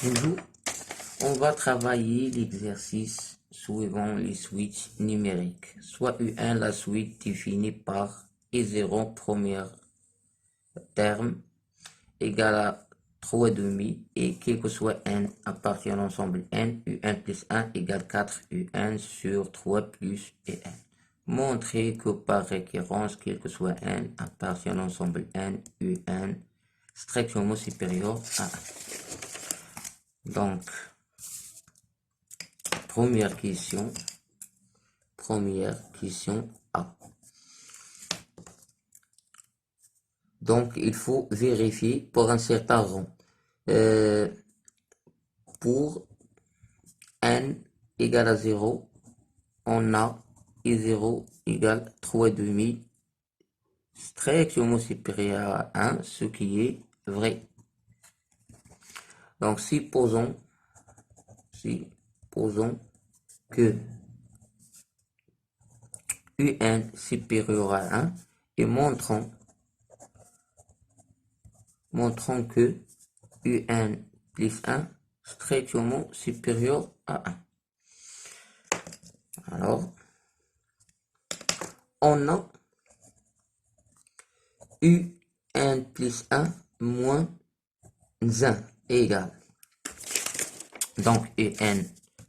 Bonjour, on va travailler l'exercice suivant les switches numériques. Soit U1, la suite définie par E0 premier terme égale à 3,5 et quel que soit n appartient à l'ensemble n, U1 plus 1 égale 4 UN sur 3 plus UN. Montrer que par récurrence, quel que soit n appartient à l'ensemble n, UN strictement supérieur à 1. Donc, première question A. Donc, il faut vérifier pour un certain rang. Pour n égale à 0, on a I0 égale 3,5 strictement supérieur à 1, ce qui est vrai. Donc, supposons que UN supérieur à 1 et montrons que UN plus 1 strictement supérieur à 1. Alors, on a UN plus 1 moins 1 égale. Donc, UN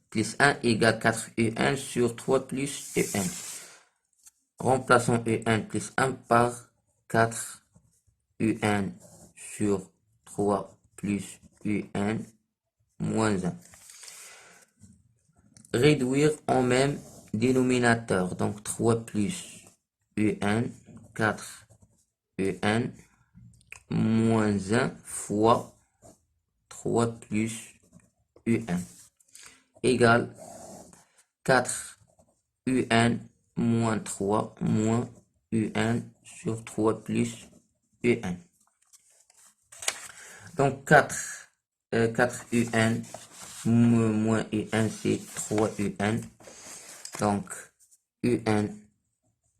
plus 1 égale 4 UN sur 3 plus UN. Remplaçons UN plus 1 par 4 UN sur 3 plus UN moins 1. Réduire en même dénominateur. Donc 3 plus UN, 4 UN, moins 1 fois 3 plus UN, égale 4 UN moins 3 moins UN sur 3 plus UN. Donc 4 UN moins UN, c'est 3 UN. Donc UN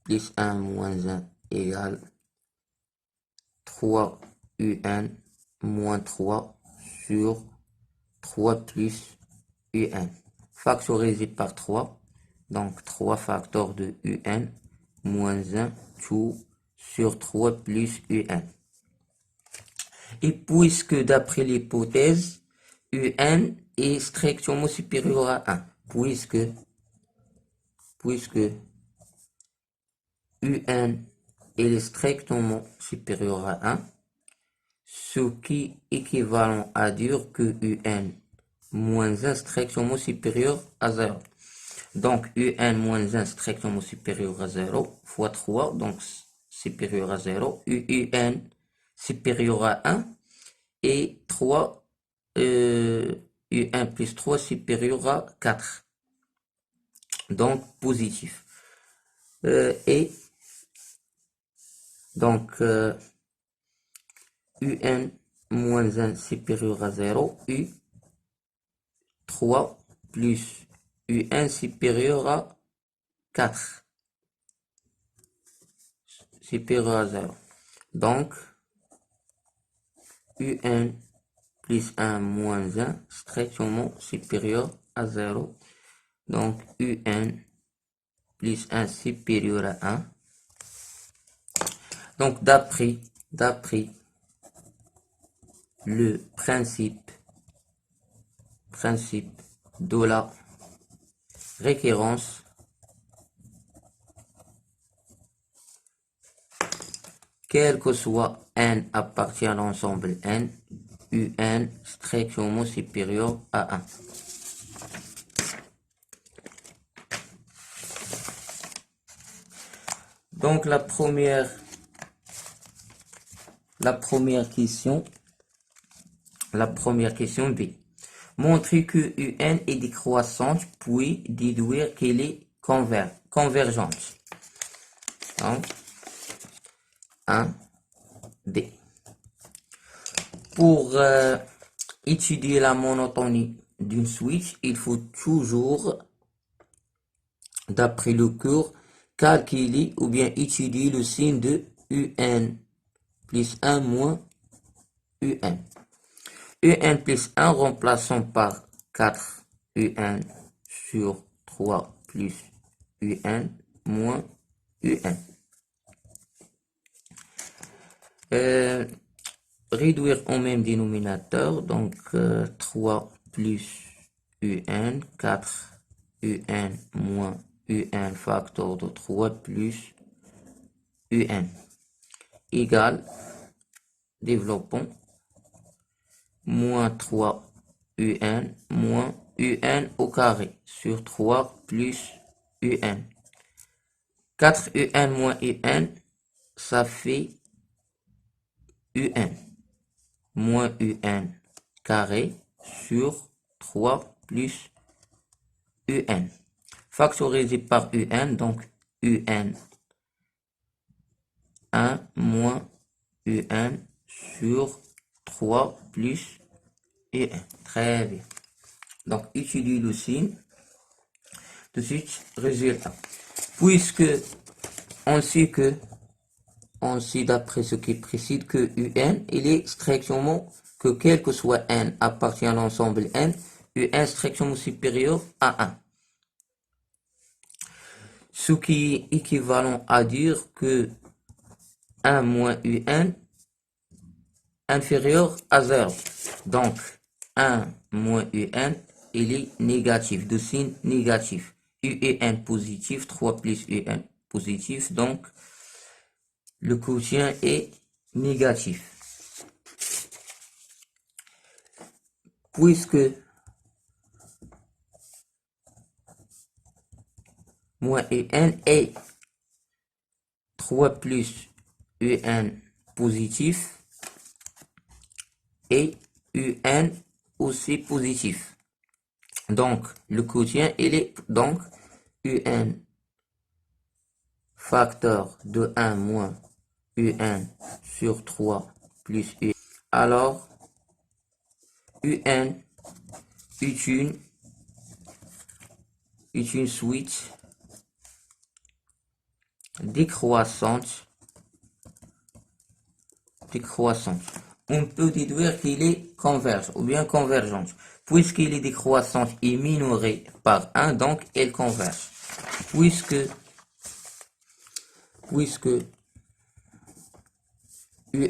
plus 1 moins 1 égale 3 UN moins 3 sur 3 plus UN. Factorisé par 3. Donc 3 facteurs de UN moins 1 tout sur 3 plus UN. Et puisque d'après l'hypothèse, UN est strictement supérieur à 1, puisque UN est strictement supérieur à 1, ce qui est équivalent à dire que UN moins 1 strictement supérieur à 0. Donc UN moins 1 strictement supérieur à 0 fois 3, donc supérieur à 0, UN supérieur à 1 et 3 UN plus 3 supérieur à 4. Donc positif. Et donc UN moins 1 supérieur à 0, U 3 plus UN supérieur à 4. Supérieur à 0. Donc UN plus 1 moins 1 strictement supérieur à 0. Donc UN plus 1 supérieur à 1. Donc d'après le principe de la récurrence, quel que soit n appartient à l'ensemble n, UN strictement supérieur à 1. Donc la première question B. Montrer que UN est décroissante, puis déduire qu'elle est convergente. Donc, 1, B. Pour étudier la monotonie d'une switch, il faut toujours, d'après le cours, calculer ou bien étudier le signe de UN plus 1 moins UN. un plus 1, remplaçons par 4 un sur 3 plus un moins un. Réduire au même dénominateur, donc 3 plus un, 4 un moins un facteur de 3 plus un égale, développons, moins 3 un moins un au carré sur 3 plus un. 4 un moins un, ça fait un moins un carré sur 3 plus un. Factorisé par un, donc un 1 moins un sur 3 plus un. Très bien. Donc, étudie le signe. Tout de suite, résultat. Puisque on sait d'après ce qui précède que un, il est strictement que quel que soit n appartient à l'ensemble n, un strictement supérieur à 1. Ce qui est équivalent à dire que 1 moins un inférieur à 0. Donc, 1 moins un, il est négatif, de signe négatif. un positif, 3 plus un positif, donc le quotient est négatif. Puisque moins un est 3 plus un positif et un aussi positif. Donc, le quotient, il est donc un facteur de 1 moins un sur 3 plus un. Alors, un est une suite décroissante. On peut déduire qu'il est converge ou bien convergente. Puisqu'il est décroissante et minorée par 1, donc elle converge. Puisque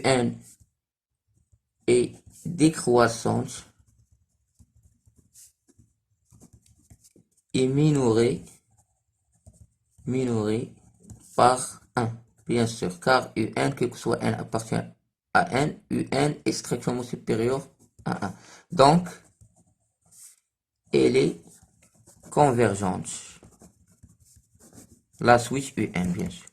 un est décroissante et minorée par 1, bien sûr, car un, quel que soit n, appartient à n, un est strictement supérieur à 1. Donc, elle est convergente. La suite un, bien sûr.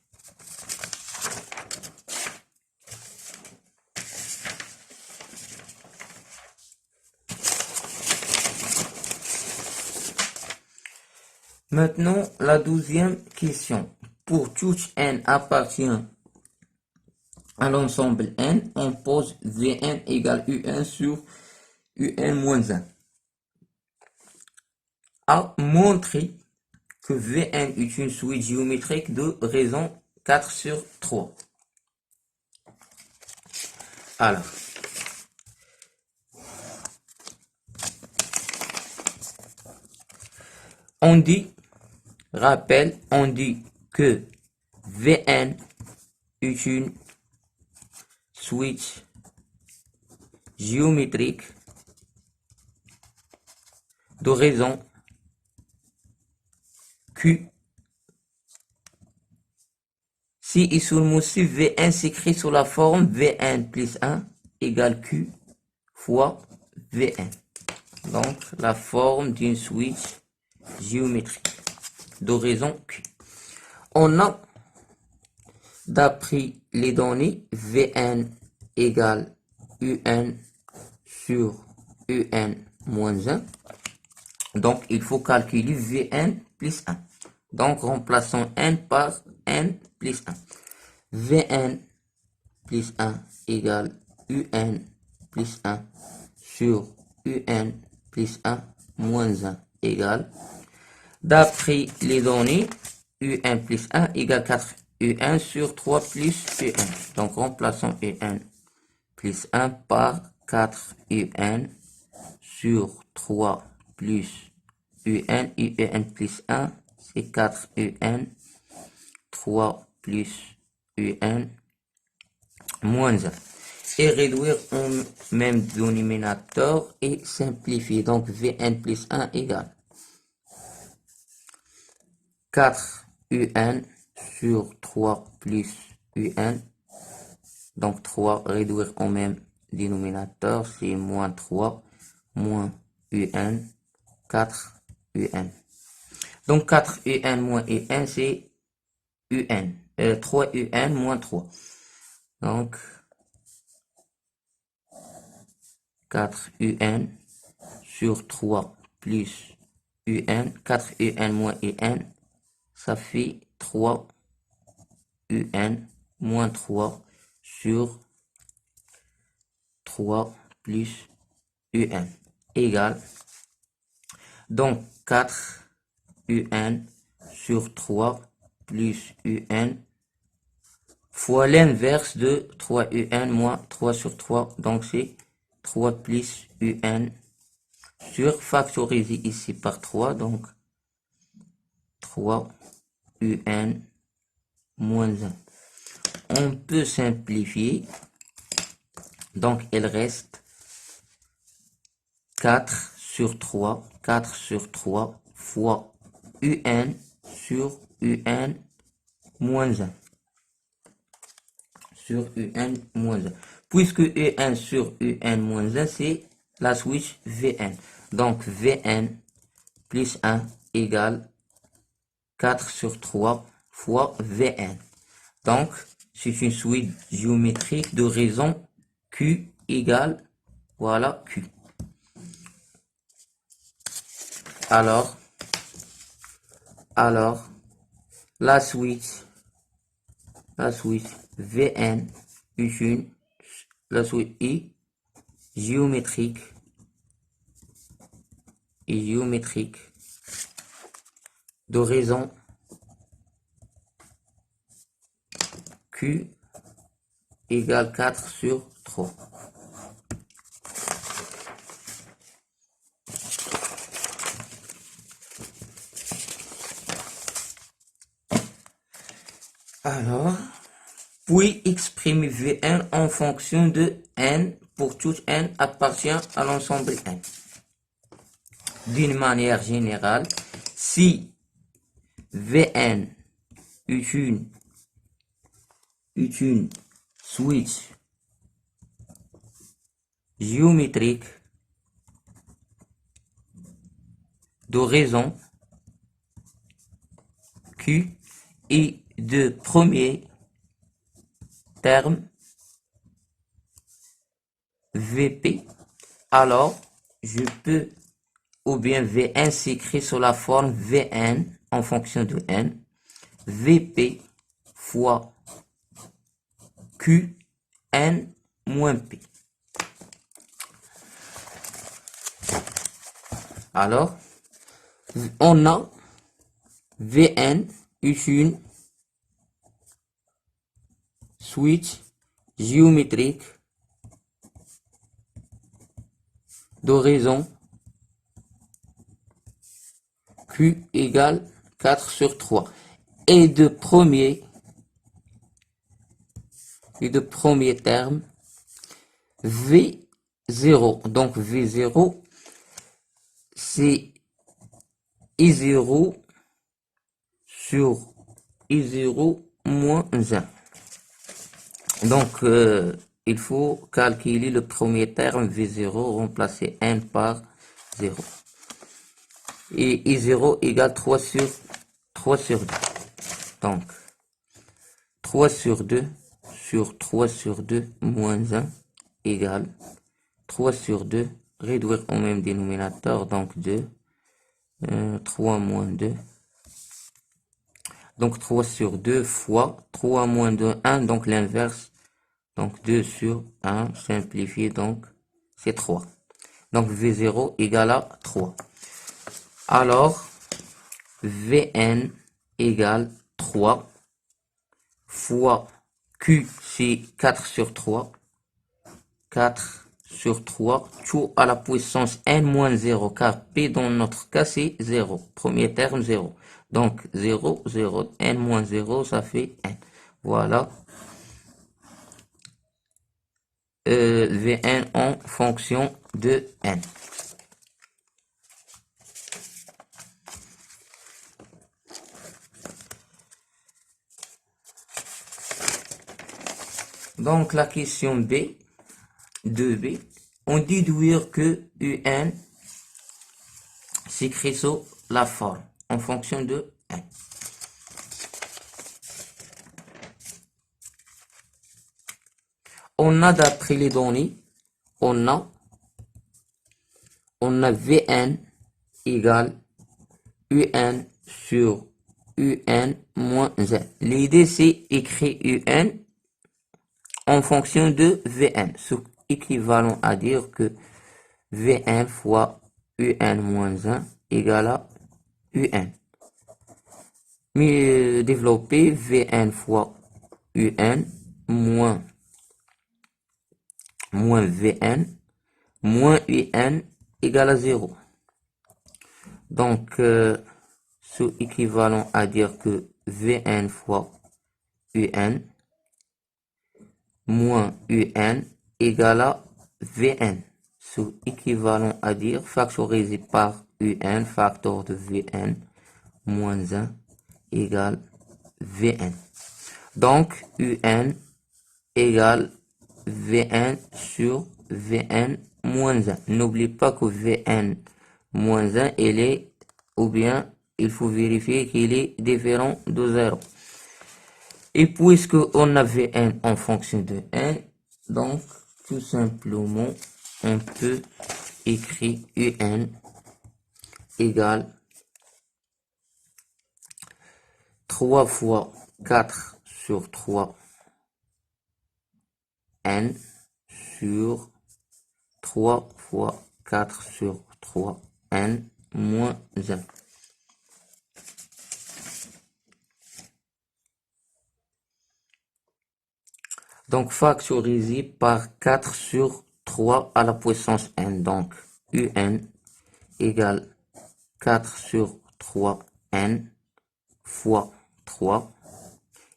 Maintenant, la 12e question. Pour tout n appartient à l'ensemble n, on pose Vn égale un sur un moins 1. A montré que Vn est une suite géométrique de raison 4 sur 3. Alors, on dit que Vn est une suite géométrique de raison Q. Si et seulement si Vn s'écrit sous la forme Vn plus 1 égale Q fois Vn. Donc, la forme d'une suite géométrique de raison Q. On a, d'après les données, Vn égale un sur un moins 1. Donc, il faut calculer Vn plus 1. Donc, remplaçons n par n plus 1. Vn plus 1 égale un plus 1 sur un plus 1 moins 1 égale, d'après les données, un plus 1 égale 4 un sur 3 plus un. Donc, remplaçons un plus 1 par 4 UN sur 3 plus UN. UN plus 1, c'est 4 UN. 3 plus UN moins 1. Et réduire en même dénominateur et simplifier. Donc, Vn plus 1 égale 4 UN sur 3 plus UN. Donc, 3 réduire en même dénominateur, c'est moins 3, moins UN, 4 UN. Donc, 4 UN moins UN, c'est UN. 3 UN moins 3. Donc, 4 UN sur 3 plus UN. 4 UN moins UN, ça fait 3 UN moins 3 sur 3 plus UN égale. Donc, 4 UN sur 3 plus UN fois l'inverse de 3 UN moins 3 sur 3. Donc, c'est 3 plus UN sur factorisé ici par 3. Donc, 3 UN moins 1. On peut simplifier. Donc, il reste 4 sur 3. 4 sur 3 fois UN sur UN moins 1. Sur UN moins 1. Puisque UN sur UN moins 1, c'est la switch Vn. Donc, Vn plus 1 égale 4 sur 3 fois Vn. Donc, c'est une suite géométrique de raison Q égale, voilà, Q. Alors, la suite Vn est la suite I géométrique de raison Q égale 4 sur 3. Alors, puis exprimer Vn en fonction de n pour tout n appartient à l'ensemble n. D'une manière générale, si Vn est une switch géométrique de raison Q et de premier terme Vp, alors je peux, ou bien Vn s'écrit sous la forme Vn en fonction de n, Vp fois Q n moins P. Alors, on a Vn est une switch géométrique de raison Q égale 4 sur 3 et de premier terme V0. Donc V0 c'est I0 sur I0 moins 1. Donc il faut calculer le premier terme V0, remplacer n par 0. Et I0 égale 3 sur 2. Donc 3 sur 2 sur 3 sur 2 moins 1 égale 3 sur 2, réduire au même dénominateur, donc 2, 3 moins 2. Donc 3 sur 2 fois 3 moins 2, 1, donc l'inverse. Donc 2 sur 1, simplifié, donc c'est 3. Donc V0 égale à 3. Alors, Vn égale 3 fois Q, c'est 4 sur 3. 4 sur 3, tout à la puissance n moins 0, car p dans notre cas c'est 0, premier terme 0. Donc 0, 0, n moins 0, ça fait n. Voilà. Vn en fonction de n. Donc la question B, 2b, on déduire que un s'écrit sous la forme en fonction de n. On a d'après les données, on a Vn égale un sur un moins 1. L'idée c'est écrire un en fonction de Vn, ce équivalent à dire que Vn fois un moins 1 égale à un. Mais développer Vn fois un moins Vn moins un égale à 0. Donc, ce équivalent à dire que Vn fois un moins un égale à Vn. Ce équivalent à dire factorisé par un facteur de Vn moins 1 égale Vn. Donc, un égale Vn sur Vn moins 1. N'oublie pas que Vn moins 1, il est, ou bien il faut vérifier qu'il est différent de 0. Et puisque on a Vn en fonction de n, donc tout simplement on peut écrire un égale 3 fois 4 sur 3 n sur 3 fois 4 sur 3 n moins 1. Donc factorisé par 4 sur 3 à la puissance n. Donc un égale 4 sur 3 n fois 3.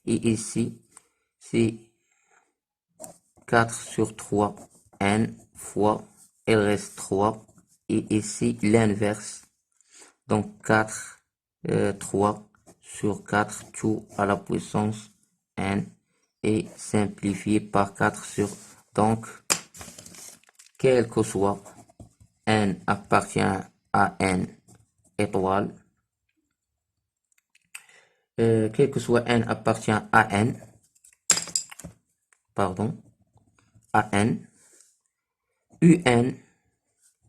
Et ici, c'est 4 sur 3 n fois, il reste 3. Et ici, l'inverse. Donc 4, 3 sur 4, tout à la puissance n. Et simplifié par 4 sur. Donc, quel que soit n appartient à n étoile. Quel que soit n appartient à n. Pardon. À n. un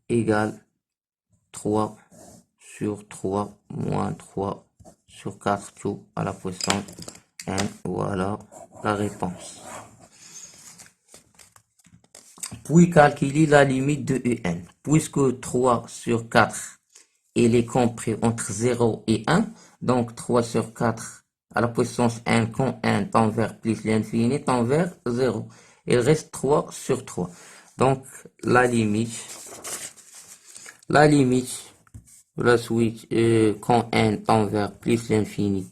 égale 3 sur 3 moins 3 sur 4 tout à la puissance n. Voilà la réponse. Puis calculer la limite de un. Puisque 3 sur 4, il est compris entre 0 et 1, donc 3 sur 4 à la puissance n quand n tend vers plus l'infini tend vers 0. Il reste 3 sur 3. Donc la limite de la suite quand n tend vers plus l'infini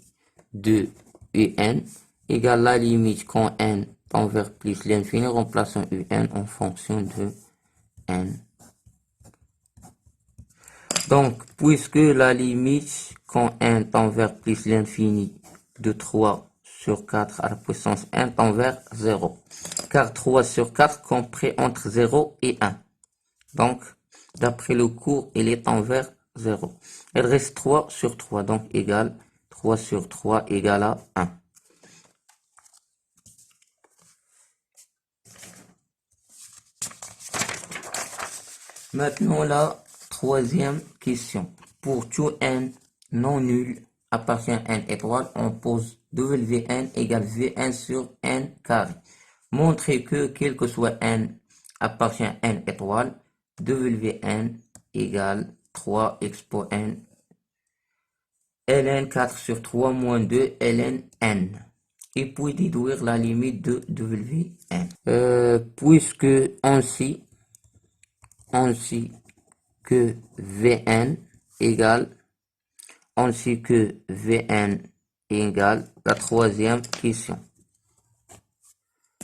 de un égale la limite quand n tend vers plus l'infini, remplaçant un en fonction de n. Donc, puisque la limite quand n tend vers plus l'infini de 3 sur 4 à la puissance n tend vers 0, car 3 sur 4 compris entre 0 et 1. Donc, d'après le cours, il est envers 0. Il reste 3 sur 3, donc égal 3 sur 3 égale à 1. Maintenant, la troisième question. Pour tout n non nul appartient à n étoile, on pose Wn égale Vn sur n carré. Montrez que quel que soit n appartient à n étoile, Wn égale 3 expo n ln 4 sur 3 moins 2 ln n. Et puis déduire la limite de Wn. Puisque on sait ainsi que Vn égale, ainsi que Vn égale la troisième question.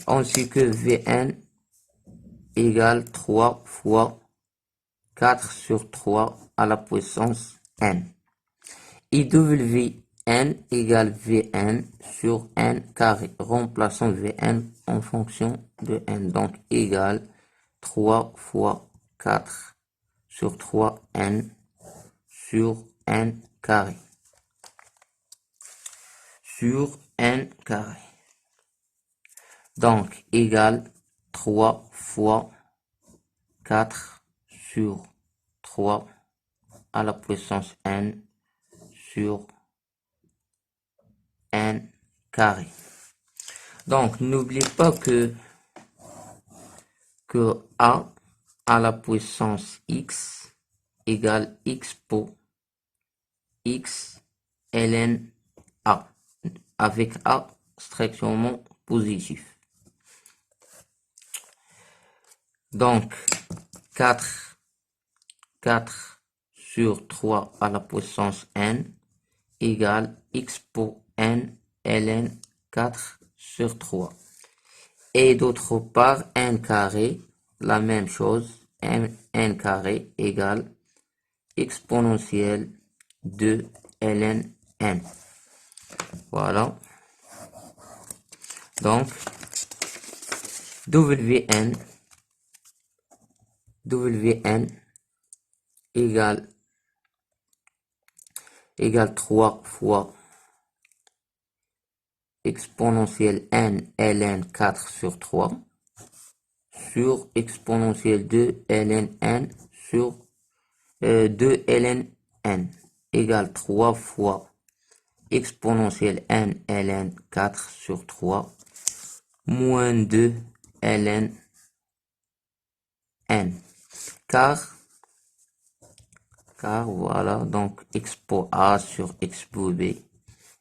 Ainsi que Vn égale 3 fois 4 sur 3 à la puissance n. Et Wn égale Vn sur n carré. Remplaçons Vn en fonction de n. Donc égale 3 fois 4 sur 3n sur n carré. Sur n carré. Donc égale 3 fois 4 sur 3 à la puissance n sur n carré. Donc n'oublie pas que a à la puissance x égale x pour x ln a, avec a strictement positif. Donc 4 sur 3 à la puissance n égale x pour n ln 4 sur 3. Et d'autre part, n carré, la même chose, n carré égale exponentielle de ln n. Voilà. Donc, Wn égale 3 fois exponentielle n ln 4 sur 3 sur exponentielle de ln n sur 2 ln n égale 3 fois exponentielle n ln 4 sur 3 moins 2 ln n. Car voilà, donc expo a sur expo b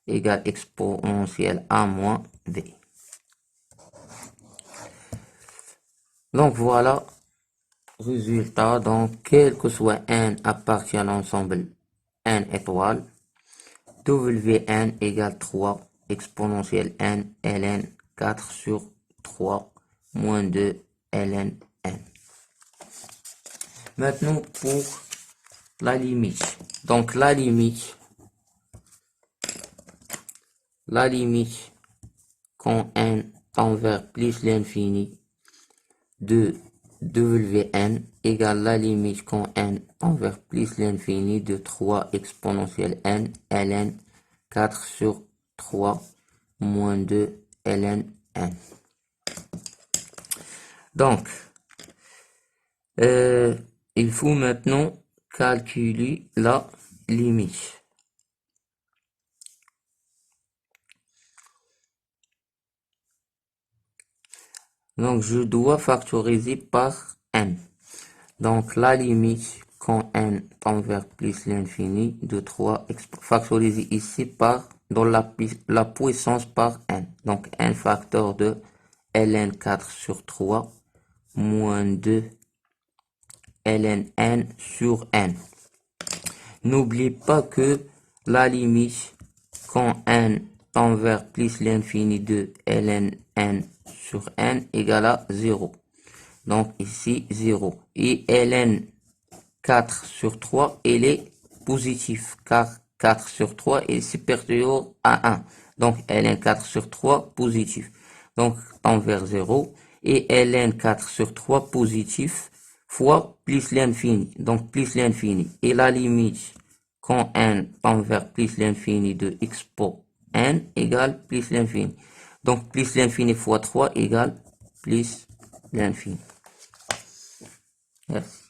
égale exponentielle a moins b. Donc voilà, résultat, donc quel que soit n appartient à l'ensemble n étoile, Wn égale 3 exponentielle n ln 4 sur 3 moins 2 ln n. Maintenant pour la limite. Donc la limite quand n tend vers plus l'infini de Wn égale la limite quand n tend vers plus l'infini de 3 exponentielle n ln 4 sur 3 moins 2 ln n. Donc, il faut maintenant calculer la limite. Donc, je dois factoriser par n. Donc, la limite quand n tend vers plus l'infini de 3, factoriser ici par, dans la puissance par n. Donc, n facteur de ln 4 sur 3 moins 2 ln n sur n. N'oublie pas que la limite quand n tend vers plus l'infini de ln n sur n égale à 0. Donc ici 0. Et ln 4 sur 3, elle est positive car 4 sur 3 est supérieur à 1. Donc ln 4 sur 3 positif. Donc tend vers 0. Et ln 4 sur 3 positif fois plus l'infini. Donc plus l'infini. Et la limite quand n tend vers plus l'infini de expo n égale plus l'infini. Donc plus l'infini fois 3 égale plus l'infini. Yes.